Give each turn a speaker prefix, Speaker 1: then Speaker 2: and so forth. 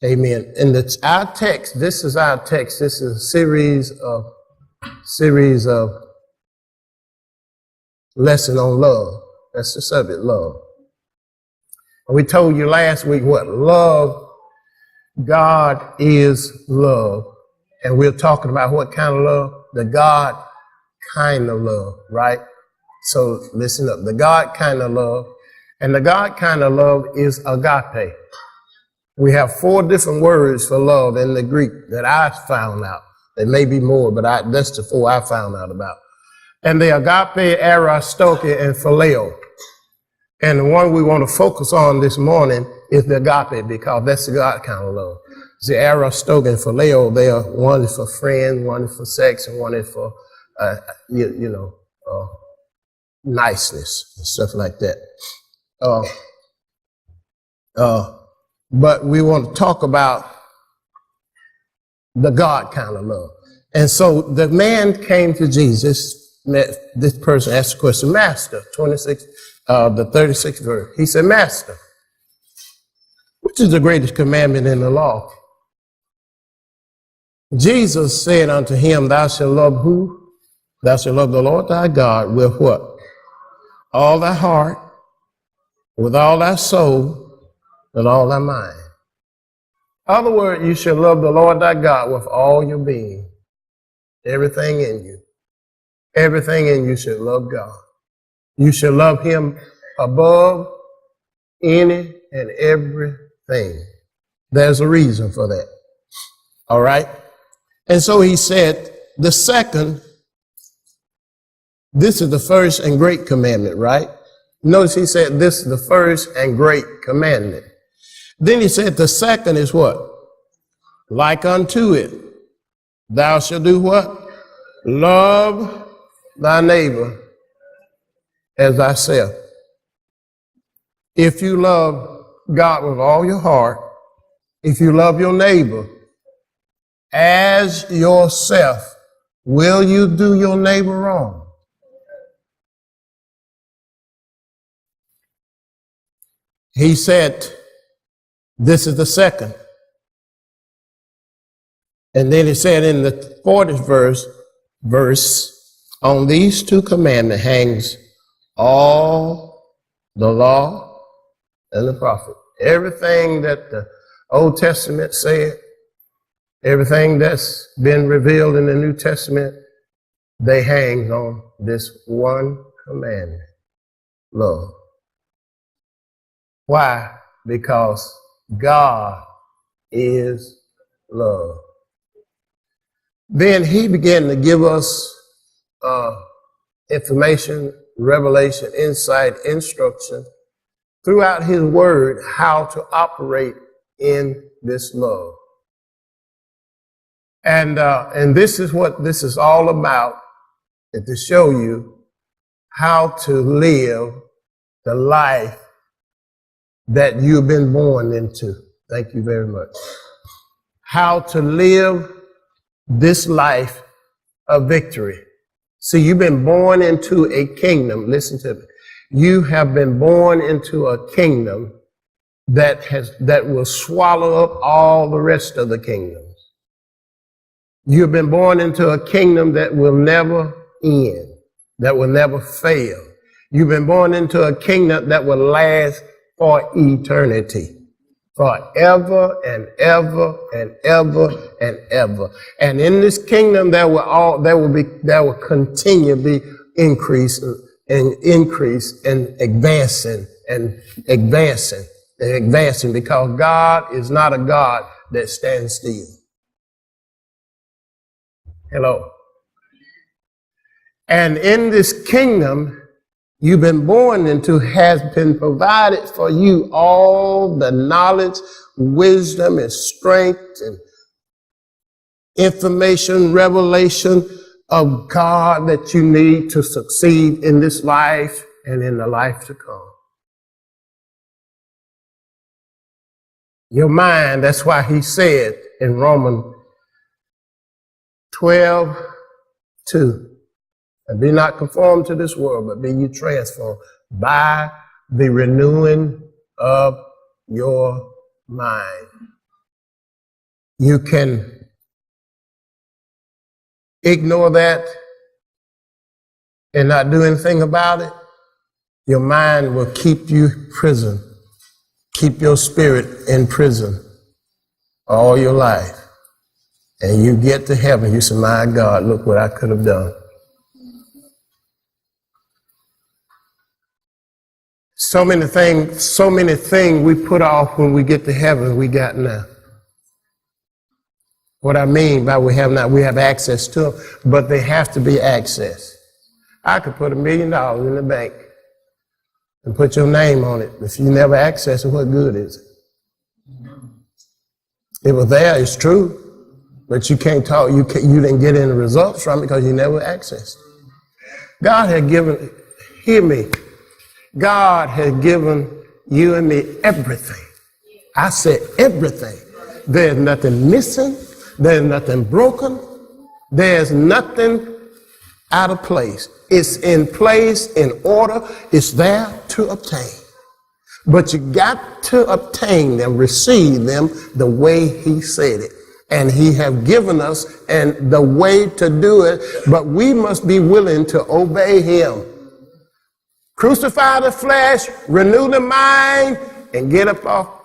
Speaker 1: Amen. And it's our text. This is our text. This is a series of lesson on love. That's the subject, love. We told you last week what love, God is love. And we're talking about what kind of love? The God kind of love, right? So listen up. The God kind of love. And the God kind of love is agape. We have 4 different words for love in the Greek that I found out. There may be more, but that's the 4 I found out about. And the agape, aristoke, and phileo. And the one we want to focus on this morning is the agape, because that's the God kind of love. The aristoke and phileo, one is for friends, one is for sex, and one is for, niceness and stuff like that. But we want to talk about the God kind of love. And so the man came to Jesus. This person asked the question, Master, the 36th verse. He said, Master, which is the greatest commandment in the law? Jesus said unto him, Thou shalt love who? Thou shalt love the Lord thy God with what? All thy heart, with all thy soul, and all thy mind. In other words, you shall love the Lord thy God with all your being, everything in you. Everything in you should love God. You should love him above any and everything. There's a reason for that. All right? And so he said, the second, this is the first and great commandment, right? Notice he said, this is the first and great commandment. Then he said, the second is what? Like unto it. Thou shalt do what? Love thy neighbor as thyself. If you love God with all your heart, if you love your neighbor as yourself, will you do your neighbor wrong? He said, this is the second. And then he said in the 40th verse, on these 2 commandments hangs all the law and the prophet. Everything that the Old Testament said, everything that's been revealed in the New Testament, they hang on this one commandment, love. Why? Because God is love. Then he began to give us information, revelation, insight, instruction throughout his word how to operate in this love. And this is what this is all about, to show you how to live the life that you've been born into. Thank you very much. How to live this life of victory. See, you've been born into a kingdom. Listen to me. You have been born into a kingdom that will swallow up all the rest of the kingdoms. You've been born into a kingdom that will never end, that will never fail. You've been born into a kingdom that will last for eternity, forever and ever and ever and ever. And in this kingdom, there will continue to be increase and advancing, because God is not a God that stands still. Hello. And in this kingdom you've been born into has been provided for you all the knowledge, wisdom, and strength, and information, revelation of God that you need to succeed in this life and in the life to come. Your mind, that's why he said in Romans 12:2, and be not conformed to this world, but be you transformed by the renewing of your mind. you can ignore that and not do anything about it, your mind will keep you prison, keep your spirit in prison all your life. And you get to heaven, you say, my God, look what I could have done. So many things we put off when we get to heaven, we got now. What I mean by we have access to them, but they have to be accessed. I could put $1 million in the bank and put your name on it. If you never access it, what good is it? It was there, it's true, but you can't talk, you didn't get any results from it because you never accessed it. God had given, hear me, God had given you and me everything. I said everything. There's nothing missing. There's nothing broken. There's nothing out of place. It's in place, in order. It's there to obtain. But you got to obtain them, receive them the way he said it. And he have given us and the way to do it, but we must be willing to obey him. Crucify the flesh, renew the mind, and get up off.